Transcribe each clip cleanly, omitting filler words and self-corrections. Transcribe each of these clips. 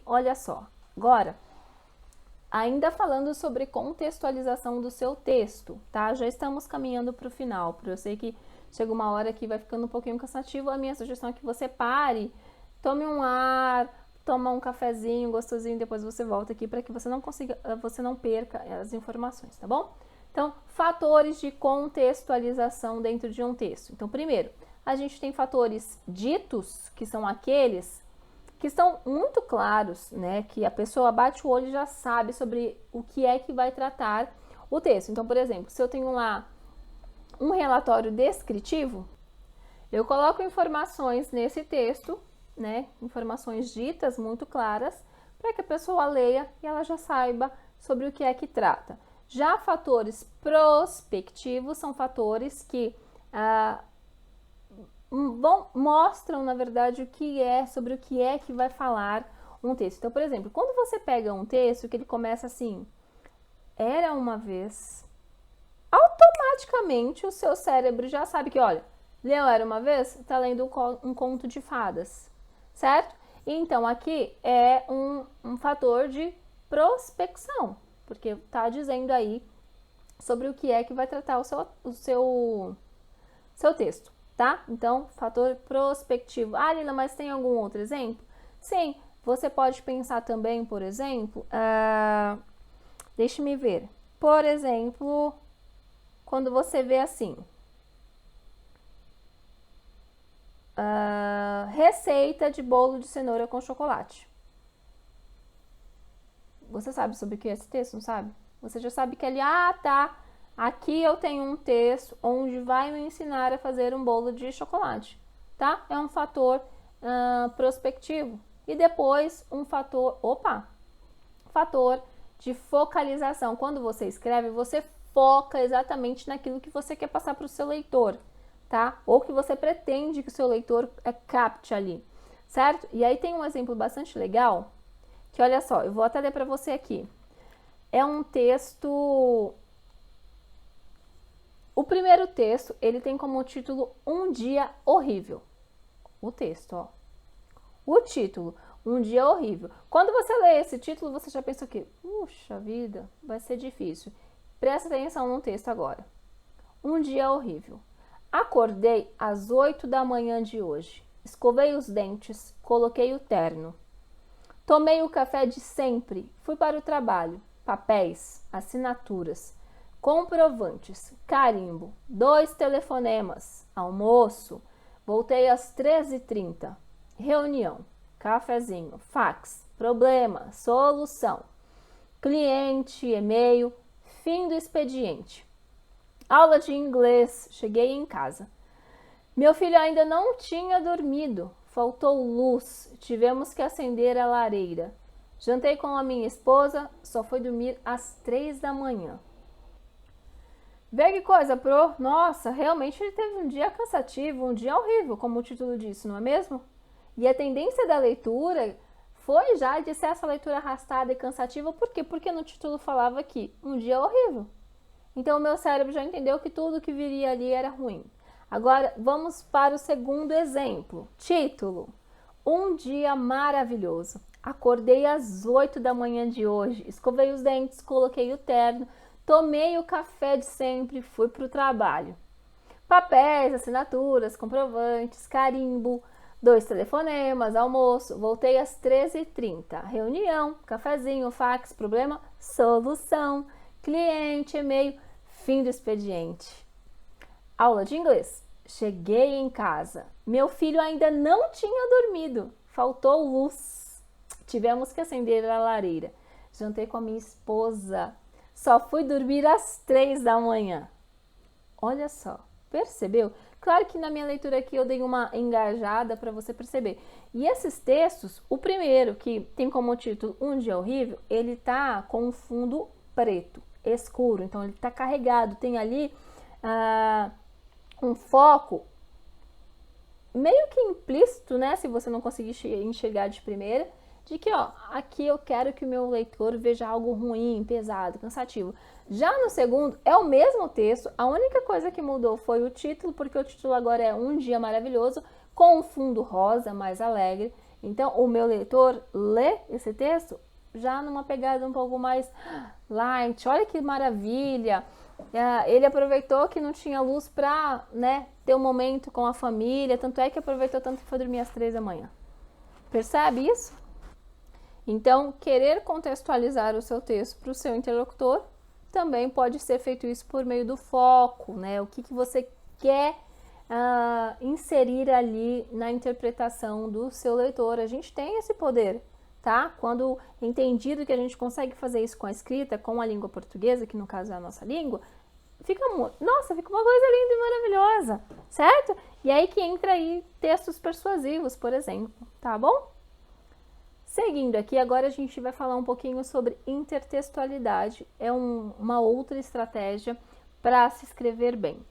olha só, agora, ainda falando sobre contextualização do seu texto, tá? Já estamos caminhando para o final, porque eu sei que chega uma hora que vai ficando um pouquinho cansativo. A minha sugestão é que você pare, tome um ar, toma um cafezinho gostosinho, depois você volta aqui para que você não perca as informações, tá bom? Então, fatores de contextualização dentro de um texto. Então, primeiro, a gente tem fatores ditos, que são aqueles que estão muito claros, né? Que a pessoa bate o olho e já sabe sobre o que é que vai tratar o texto. Então, por exemplo, se eu tenho lá um relatório descritivo, eu coloco informações nesse texto, né? Informações ditas muito claras, para que a pessoa leia e ela já saiba sobre o que é que trata. Já fatores prospectivos são fatores que mostram, na verdade, sobre o que é que vai falar um texto. Então, por exemplo, quando você pega um texto que ele começa assim, era uma vez, automaticamente o seu cérebro já sabe que, olha, leu Era Uma Vez, está lendo um conto de fadas, certo? Então, aqui é um fator de prospecção, porque está dizendo aí sobre o que é que vai tratar o seu texto, tá? Então, fator prospectivo. Ah, Lina, mas tem algum outro exemplo? Sim, você pode pensar também, por exemplo, deixe-me ver. Por exemplo, quando você vê assim, receita de bolo de cenoura com chocolate. Você sabe sobre o que é esse texto, não sabe? Você já sabe que ali, tá, aqui eu tenho um texto onde vai me ensinar a fazer um bolo de chocolate, tá? É um fator prospectivo. E depois um fator de focalização. Quando você escreve, você foca exatamente naquilo que você quer passar para o seu leitor, tá? Ou que você pretende que o seu leitor capte ali, certo? E aí tem um exemplo bastante legal, que olha só, eu vou até ler para você aqui. É um texto... O primeiro texto, ele tem como título Um Dia Horrível. O texto, ó. O título, Um Dia Horrível. Quando você lê esse título, você já pensa o quê? Puxa vida, vai ser difícil. Presta atenção no texto agora. Um dia horrível. Acordei às 8 da manhã de hoje. Escovei os dentes, coloquei o terno. Tomei o café de sempre, fui para o trabalho. Papéis, assinaturas, comprovantes, carimbo, 2 telefonemas, almoço. Voltei às 13h30. Reunião, cafezinho, fax, problema, solução, cliente, e-mail, fim do expediente. Aula de inglês, cheguei em casa. Meu filho ainda não tinha dormido, faltou luz, tivemos que acender a lareira. Jantei com a minha esposa, só foi dormir às 3 da manhã. Vê que coisa, pro? Nossa, realmente ele teve um dia cansativo, um dia horrível, como o título disse, não é mesmo? E a tendência da leitura foi já de ser essa leitura arrastada e cansativa, por quê? Porque no título falava aqui, um dia horrível. Então o meu cérebro já entendeu que tudo que viria ali era ruim. Agora vamos para o segundo exemplo. Título: Um dia maravilhoso. Acordei às 8 da manhã de hoje, escovei os dentes, coloquei o terno, tomei o café de sempre, fui para o trabalho. Papéis, assinaturas, comprovantes, carimbo, 2 telefonemas, almoço, voltei às 13h30. Reunião, cafezinho, fax, problema, solução, cliente, e-mail, fim do expediente. Aula de inglês. Cheguei em casa. Meu filho ainda não tinha dormido. Faltou luz. Tivemos que acender a lareira. Jantei com a minha esposa. Só fui dormir às 3 da manhã. Olha só, percebeu? Claro que na minha leitura aqui eu dei uma engajada para você perceber. E esses textos, o primeiro, que tem como título Um Dia Horrível, ele tá com um fundo preto, escuro. Então ele tá carregado, tem ali um foco meio que implícito, né? Se você não conseguir enxergar de primeira, de que, ó, aqui eu quero que o meu leitor veja algo ruim, pesado, cansativo. Já no segundo, é o mesmo texto, a única coisa que mudou foi o título, porque o título agora é Um Dia Maravilhoso, com um fundo rosa, mais alegre, Então, o meu leitor lê esse texto já numa pegada um pouco mais light. Olha que maravilha! Ele aproveitou que não tinha luz para, né, ter um momento com a família. Tanto é que aproveitou tanto que foi dormir às 3 da manhã. Percebe isso? Então, querer contextualizar o seu texto para o seu interlocutor também pode ser feito isso por meio do foco, né? O que você quer inserir ali na interpretação do seu leitor. A gente tem esse poder, tá? Quando entendido que a gente consegue fazer isso com a escrita, com a língua portuguesa, que no caso é a nossa língua, fica uma coisa linda e maravilhosa, certo? E aí que entra aí textos persuasivos, por exemplo, tá bom? Seguindo aqui, agora a gente vai falar um pouquinho sobre intertextualidade. É uma outra estratégia para se escrever bem.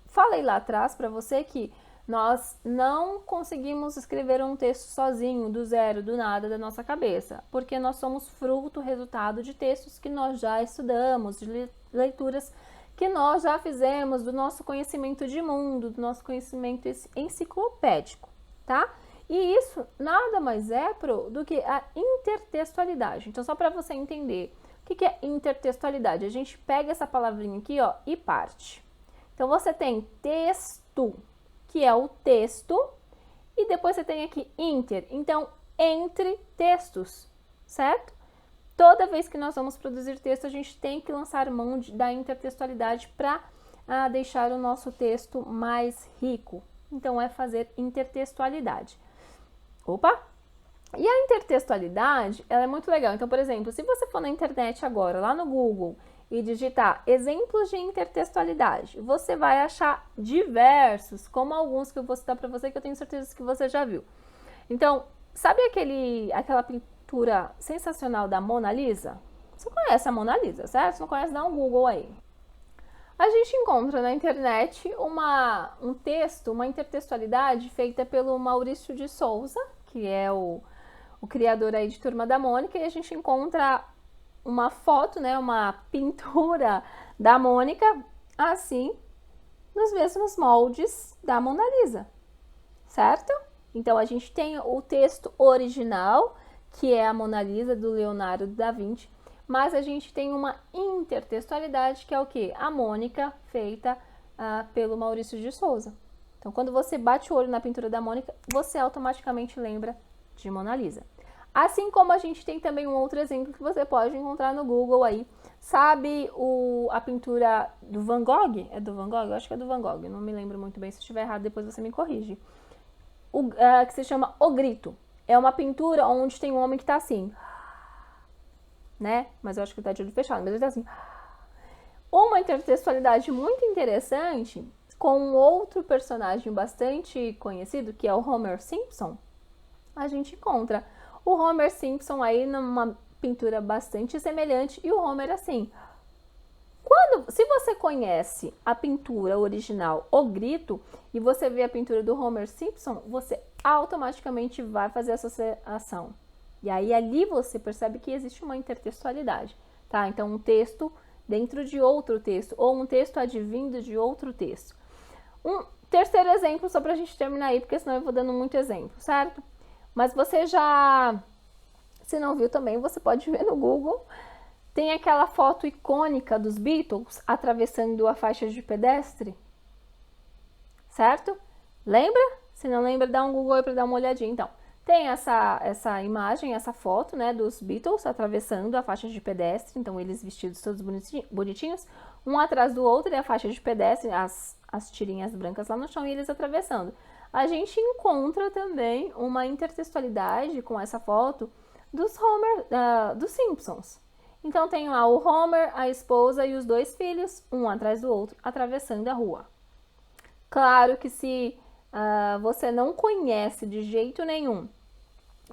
Falei lá atrás para você que nós não conseguimos escrever um texto sozinho, do zero, do nada, da nossa cabeça, porque nós somos fruto, resultado de textos que nós já estudamos, de leituras que nós já fizemos, do nosso conhecimento de mundo, do nosso conhecimento enciclopédico, tá? E isso nada mais é do que a intertextualidade. Então, só para você entender, o que é intertextualidade? A gente pega essa palavrinha aqui, ó, e parte. Então, você tem texto, que é o texto, e depois você tem aqui inter, então, entre textos, certo? Toda vez que nós vamos produzir texto, a gente tem que lançar mão da intertextualidade para deixar o nosso texto mais rico. Então, é fazer intertextualidade. Opa! E a intertextualidade, ela é muito legal. Então, por exemplo, se você for na internet agora, lá no Google, e digitar exemplos de intertextualidade, você vai achar diversos, como alguns que eu vou citar para você, que eu tenho certeza que você já viu. Então, sabe aquela pintura sensacional da Mona Lisa? Você conhece a Mona Lisa, certo? Se não conhece, dá um Google aí. A gente encontra na internet um texto, uma intertextualidade feita pelo Maurício de Souza, que é o criador aí de Turma da Mônica, e a gente encontra uma foto, né, uma pintura da Mônica, assim, nos mesmos moldes da Mona Lisa, certo? Então, a gente tem o texto original, que é a Mona Lisa, do Leonardo da Vinci, mas a gente tem uma intertextualidade, que é o quê? A Mônica, feita pelo Maurício de Souza. Então, quando você bate o olho na pintura da Mônica, você automaticamente lembra de Mona Lisa. Assim como a gente tem também um outro exemplo que você pode encontrar no Google aí. Sabe a pintura do Van Gogh? É do Van Gogh? Eu acho que é do Van Gogh, não me lembro muito bem. Se estiver errado, depois você me corrige. Que se chama O Grito. É uma pintura onde tem um homem que está assim, né? Mas eu acho que ele tá de olho fechado, mas ele tá assim. Uma intertextualidade muito interessante com um outro personagem bastante conhecido, que é o Homer Simpson. A gente encontra o Homer Simpson aí numa pintura bastante semelhante e o Homer assim. Se você conhece a pintura original O Grito e você vê a pintura do Homer Simpson, você automaticamente vai fazer a associação. E aí ali você percebe que existe uma intertextualidade, tá? Então um texto dentro de outro texto ou um texto advindo de outro texto. Um terceiro exemplo, só pra gente terminar aí, porque senão eu vou dando muito exemplo, certo? Mas você já, se não viu também, você pode ver no Google. Tem aquela foto icônica dos Beatles atravessando a faixa de pedestre, certo? Lembra? Se não lembra, dá um Google aí para dar uma olhadinha. Então, tem essa imagem, essa foto, né, dos Beatles atravessando a faixa de pedestre. Então, eles vestidos todos bonitinhos, um atrás do outro, e a faixa de pedestre, as tirinhas brancas lá no chão, e eles atravessando. A gente encontra também uma intertextualidade com essa foto dos Simpsons. Então, tem lá o Homer, a esposa e os dois filhos, um atrás do outro, atravessando a rua. Claro que se você não conhece de jeito nenhum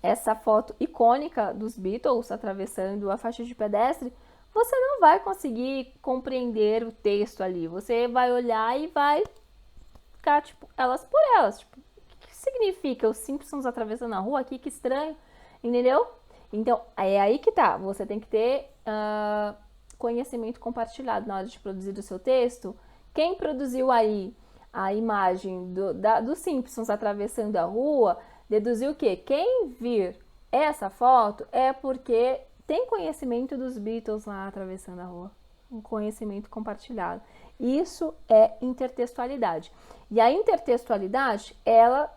essa foto icônica dos Beatles atravessando a faixa de pedestre, você não vai conseguir compreender o texto ali. Você vai olhar e vai ficar, tipo, elas por elas. Tipo, o que significa os Simpsons atravessando a rua aqui? Que estranho, entendeu? Então, é aí que tá. Você tem que ter conhecimento compartilhado na hora de produzir o seu texto. Quem produziu aí a imagem dos Simpsons atravessando a rua Deduzir o quê? Quem vir essa foto é porque tem conhecimento dos Beatles lá atravessando a rua. Um conhecimento compartilhado. Isso é intertextualidade. E a intertextualidade, ela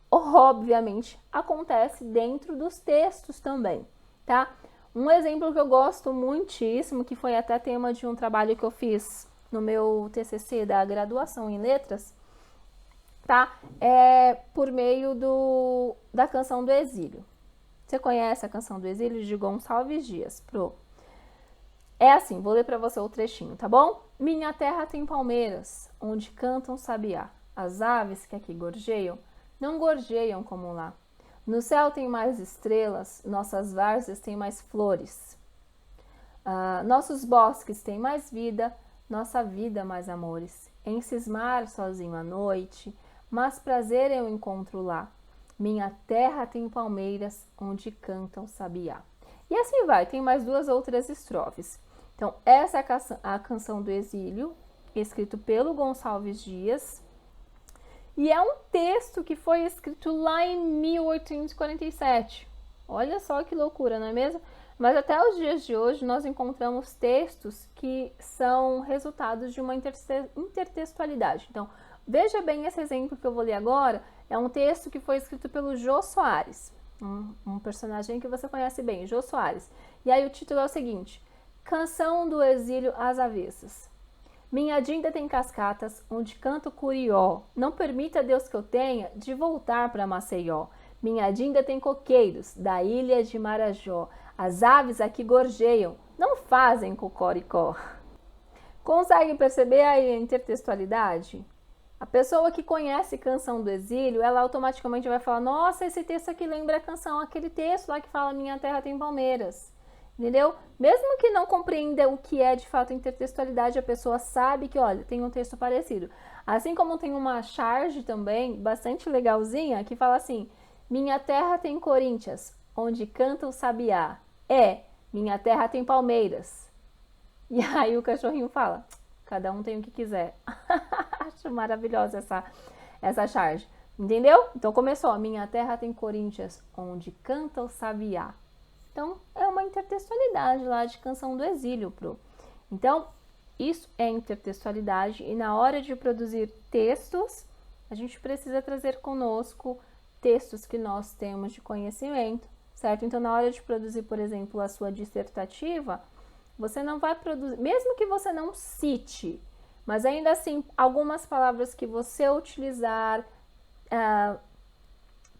obviamente acontece dentro dos textos também, tá? Um exemplo que eu gosto muitíssimo, que foi até tema de um trabalho que eu fiz no meu TCC da graduação em letras, tá? É por meio da Canção do Exílio. Você conhece a Canção do Exílio de Gonçalves Dias, Pro? É assim, vou ler para você o trechinho, tá bom? Minha terra tem palmeiras, onde cantam sabiá. As aves que aqui gorjeiam, não gorjeiam como lá. No céu tem mais estrelas, nossas várzeas têm mais flores. Nossos bosques têm mais vida, nossa vida mais amores. Em cismar sozinho à noite, mas prazer eu encontro lá. Minha terra tem palmeiras, onde cantam sabiá. E assim vai, tem mais 2 outras estrofes. Então, essa é a Canção do Exílio, escrito pelo Gonçalves Dias. E é um texto que foi escrito lá em 1847. Olha só que loucura, não é mesmo? Mas até os dias de hoje nós encontramos textos que são resultados de uma intertextualidade. Então, veja bem esse exemplo que eu vou ler agora. É um texto que foi escrito pelo Jô Soares, um personagem que você conhece bem, Jô Soares. E aí o título é o seguinte: Canção do Exílio às Avessas. Minha dinda tem cascatas, onde canto curió. Não permita Deus que eu tenha de voltar para Maceió. Minha dinda tem coqueiros, da ilha de Marajó. As aves aqui gorjeiam, não fazem cocoricó. Consegue perceber aí a intertextualidade? A pessoa que conhece Canção do Exílio, ela automaticamente vai falar: nossa, esse texto aqui lembra a canção, aquele texto lá que fala Minha terra tem palmeiras. Entendeu? Mesmo que não compreenda o que é de fato intertextualidade, a pessoa sabe que, olha, tem um texto parecido. Assim como tem uma charge também, bastante legalzinha, que fala assim: minha terra tem Corinthians, onde canta o sabiá. Minha terra tem palmeiras. E aí o cachorrinho fala: cada um tem o que quiser. Acho maravilhosa essa charge. Entendeu? Então começou: minha terra tem Corinthians, onde canta o sabiá. Então, é uma intertextualidade lá de Canção do Exílio, Pro. Então, isso é intertextualidade e na hora de produzir textos, a gente precisa trazer conosco textos que nós temos de conhecimento, certo? Então, na hora de produzir, por exemplo, a sua dissertativa, você não vai produzir, mesmo que você não cite, mas ainda assim, algumas palavras que você utilizar,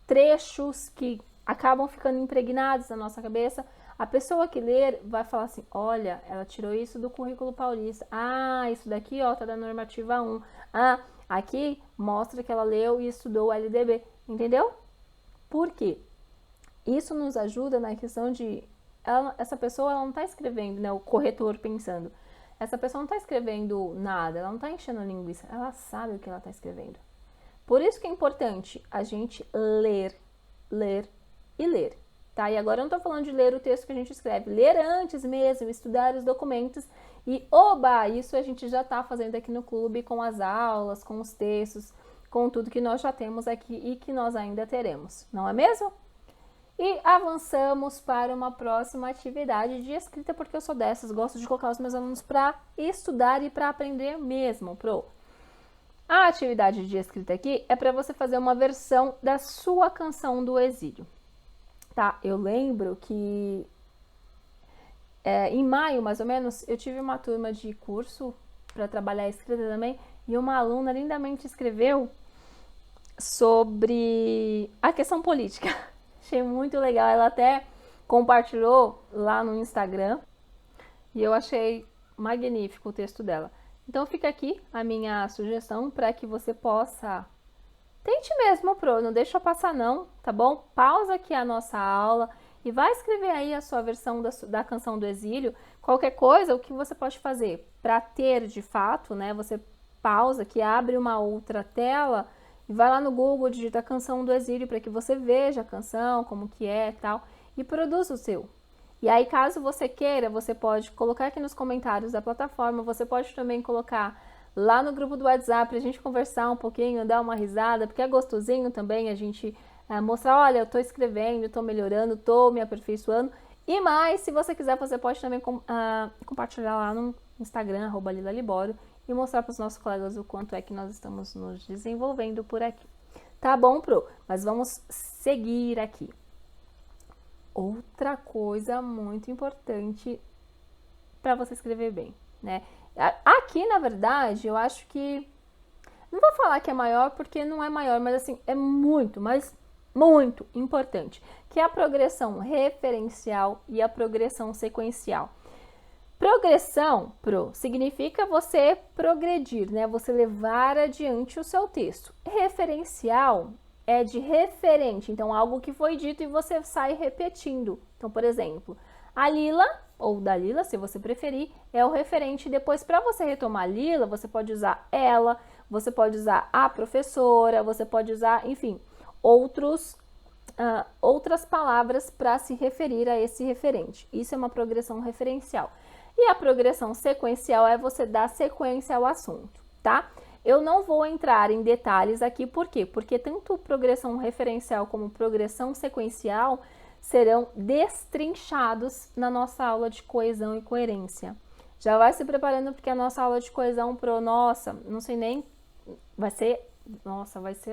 trechos que acabam ficando impregnados na nossa cabeça, a pessoa que ler vai falar assim: olha, ela tirou isso do currículo paulista. Isso daqui, ó, tá da normativa 1. Aqui mostra que ela leu e estudou o LDB. Entendeu? Por quê? Isso nos ajuda na questão de... essa pessoa, ela não tá escrevendo, né? O corretor pensando. Essa pessoa não tá escrevendo nada, ela não tá enchendo a linguiça. Ela sabe o que ela tá escrevendo. Por isso que é importante a gente ler e ler, tá? E agora eu não tô falando de ler o texto que a gente escreve, ler antes mesmo, estudar os documentos e, isso a gente já tá fazendo aqui no clube com as aulas, com os textos, com tudo que nós já temos aqui e que nós ainda teremos, não é mesmo? E avançamos para uma próxima atividade de escrita, porque eu sou dessas, gosto de colocar os meus alunos para estudar e para aprender mesmo, Pro. A atividade de escrita aqui é para você fazer uma versão da sua Canção do Exílio. Tá, eu lembro que em maio, mais ou menos, eu tive uma turma de curso para trabalhar a escrita também, e uma aluna lindamente escreveu sobre a questão política. Achei muito legal, ela até compartilhou lá no Instagram, e eu achei magnífico o texto dela. Então fica aqui a minha sugestão para que você possa... Tente mesmo, Pro, não deixa passar não, tá bom? Pausa aqui a nossa aula e vai escrever aí a sua versão da Canção do Exílio. Qualquer coisa, o que você pode fazer para ter de fato, né? Você pausa aqui, abre uma outra tela e vai lá no Google, digita Canção do Exílio para que você veja a canção, como que é e tal, e produza o seu. E aí, caso você queira, você pode colocar aqui nos comentários da plataforma, você pode também colocar lá no grupo do WhatsApp pra gente conversar um pouquinho, dar uma risada, porque é gostosinho também a gente mostrar, olha, eu estou escrevendo, estou melhorando, estou me aperfeiçoando. E mais, se você quiser, você pode também compartilhar lá no Instagram, @LilaLibório, e mostrar para os nossos colegas o quanto é que nós estamos nos desenvolvendo por aqui. Tá bom, Pro? Mas vamos seguir aqui. Outra coisa muito importante para você escrever bem, né? Aqui, na verdade, eu acho que... Não vou falar que é maior, porque não é maior, mas assim, é muito, mas muito importante, que é a progressão referencial e a progressão sequencial. Progressão, significa você progredir, né? Você levar adiante o seu texto. Referencial é de referente, então algo que foi dito e você sai repetindo. Então, por exemplo, a Lila, ou da Lila, se você preferir, é o referente. Depois, para você retomar Lila, você pode usar ela, você pode usar a professora, você pode usar, enfim, outras palavras para se referir a esse referente. Isso é uma progressão referencial. E a progressão sequencial é você dar sequência ao assunto, tá? Eu não vou entrar em detalhes aqui, por quê? Porque tanto progressão referencial como progressão sequencial serão destrinchados na nossa aula de coesão e coerência. Já vai se preparando, porque a nossa aula de coesão nossa, não sei nem, vai ser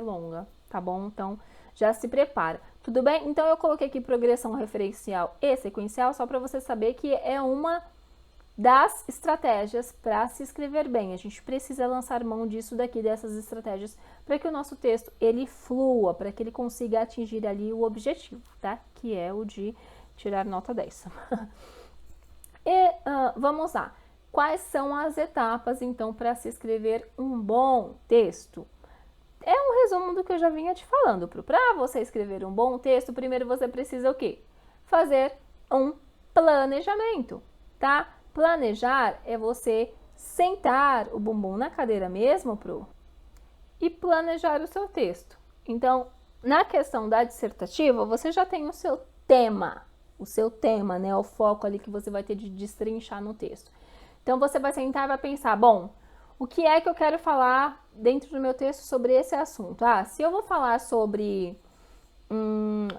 longa, tá bom? Então, já se prepara. Tudo bem? Então, eu coloquei aqui progressão referencial e sequencial, só para você saber que é uma das estratégias para se escrever bem. A gente precisa lançar mão disso daqui, dessas estratégias, para que o nosso texto, ele flua, para que ele consiga atingir ali o objetivo, tá? Que é o de tirar nota 10. E vamos lá. Quais são as etapas, então, para se escrever um bom texto? É um resumo do que eu já vinha te falando. Para você escrever um bom texto, primeiro você precisa o quê? Fazer um planejamento, tá? Planejar é você sentar o bumbum na cadeira mesmo, e planejar o seu texto. Então, na questão da dissertativa, você já tem o seu tema, né? O foco ali que você vai ter de destrinchar no texto. Então, você vai sentar e vai pensar, bom, o que é que eu quero falar dentro do meu texto sobre esse assunto? Se eu vou falar sobre,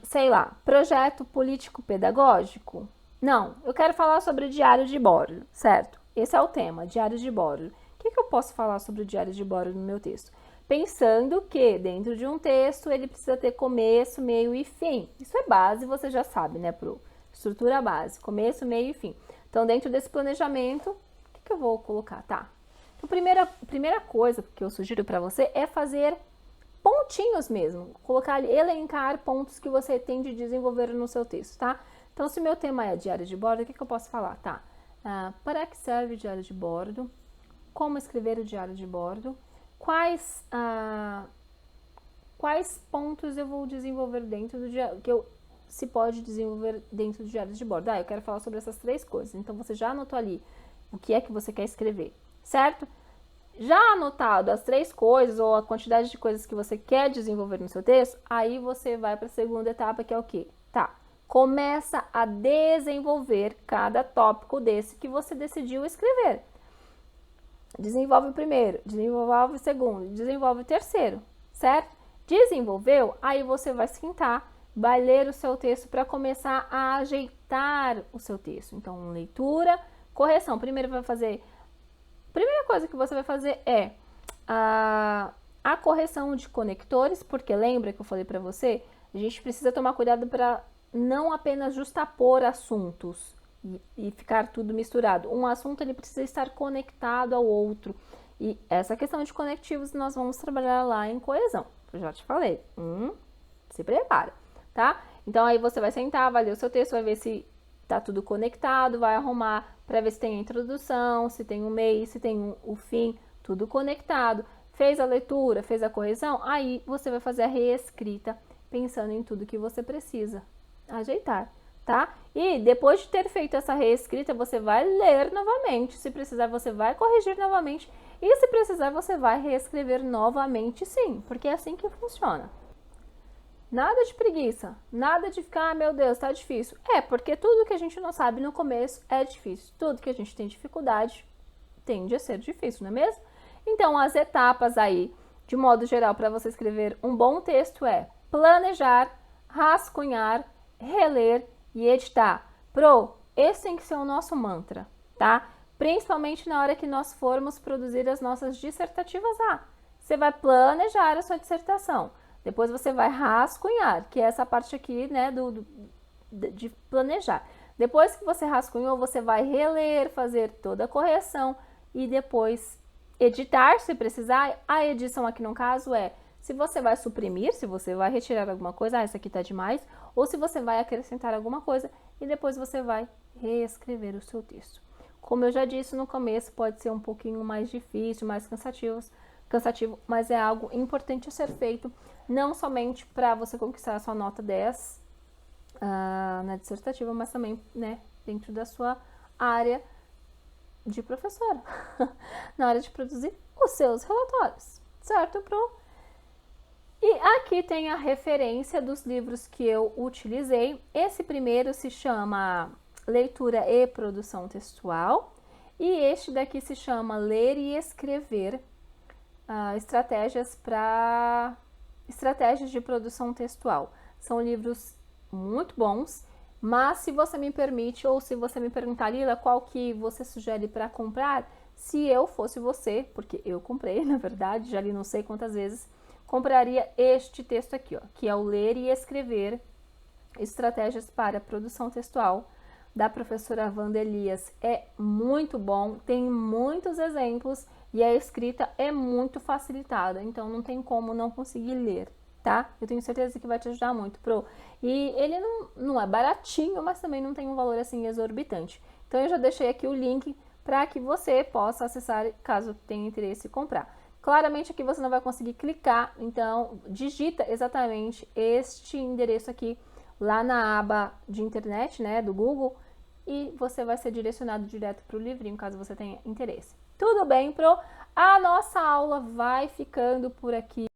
sei lá, projeto político-pedagógico, não, eu quero falar sobre diário de bordo, certo? Esse é o tema, diário de bordo. O que eu posso falar sobre o diário de bordo no meu texto? Pensando que dentro de um texto ele precisa ter começo, meio e fim. Isso é base, você já sabe, né, estrutura base, começo, meio e fim. Então, dentro desse planejamento, o que eu vou colocar? Tá. Então, primeira coisa que eu sugiro para você é fazer pontinhos mesmo. Colocar, elencar pontos que você tem de desenvolver no seu texto, tá? Então, se o meu tema é diário de bordo, o que eu posso falar? Tá. Para que serve o diário de bordo? Como escrever o diário de bordo? Quais pontos eu vou desenvolver dentro do diário, se pode desenvolver dentro do diário de bordo? Eu quero falar sobre essas 3 coisas. Então, você já anotou ali o que é que você quer escrever, certo? Já anotado as 3 coisas ou a quantidade de coisas que você quer desenvolver no seu texto, aí você vai para a segunda etapa, que é o quê? Tá. Começa a desenvolver cada tópico desse que você decidiu escrever. Desenvolve o primeiro, desenvolve o segundo, desenvolve o terceiro, certo? Desenvolveu, aí você vai sentar, vai ler o seu texto para começar a ajeitar o seu texto. Então, leitura, correção. Primeira coisa que você vai fazer é a correção de conectores, porque lembra que eu falei para você? A gente precisa tomar cuidado para não apenas justapor assuntos e ficar tudo misturado. Um assunto ele precisa estar conectado ao outro. E essa questão de conectivos nós vamos trabalhar lá em coesão. Eu já te falei. Se prepara, tá? Então aí você vai sentar, vai ler o seu texto, vai ver se tá tudo conectado, vai arrumar para ver se tem a introdução, se tem o meio, se tem o fim, tudo conectado. Fez a leitura, fez a correção, aí você vai fazer a reescrita pensando em tudo que você precisa ajeitar, tá? E depois de ter feito essa reescrita, você vai ler novamente. Se precisar, você vai corrigir novamente. E se precisar, você vai reescrever novamente, sim, porque é assim que funciona. Nada de preguiça, nada de ficar, meu Deus, tá difícil. Porque tudo que a gente não sabe no começo é difícil. Tudo que a gente tem dificuldade tende a ser difícil, não é mesmo? Então, as etapas aí, de modo geral, para você escrever um bom texto planejar, rascunhar, reler e editar. Pro, esse tem que ser o nosso mantra, tá? Principalmente na hora que nós formos produzir as nossas dissertativas. Você vai planejar a sua dissertação, depois você vai rascunhar, que é essa parte aqui, né, de planejar. Depois que você rascunhou, você vai reler, fazer toda a correção e depois editar, se precisar. A edição aqui no caso é se você vai suprimir, se você vai retirar alguma coisa, essa aqui tá demais, ou se você vai acrescentar alguma coisa e depois você vai reescrever o seu texto. Como eu já disse no começo, pode ser um pouquinho mais difícil, mais cansativo, mas é algo importante a ser feito, não somente para você conquistar a sua nota 10 na dissertativa, mas também, né, dentro da sua área de professora, na hora de produzir os seus relatórios, certo, Pro? E aqui tem a referência dos livros que eu utilizei. Esse primeiro se chama Leitura e Produção Textual, e este daqui se chama Ler e Escrever, estratégias de produção textual. São livros muito bons, mas se você me permite, ou se você me perguntar, Lila, qual que você sugere para comprar, se eu fosse você, porque eu comprei, na verdade, já li não sei quantas vezes, compraria este texto aqui, ó, que é o Ler e Escrever, estratégias para produção textual, da professora Wanda Elias. É muito bom, tem muitos exemplos e a escrita é muito facilitada, então não tem como não conseguir ler, tá? Eu tenho certeza que vai te ajudar muito, Pro. E ele não é baratinho, mas também não tem um valor assim exorbitante. Então eu já deixei aqui o link para que você possa acessar caso tenha interesse em comprar. Claramente aqui você não vai conseguir clicar, então digita exatamente este endereço aqui lá na aba de internet, né, do Google, e você vai ser direcionado direto para o livrinho, caso você tenha interesse. Tudo bem, Pro? A nossa aula vai ficando por aqui.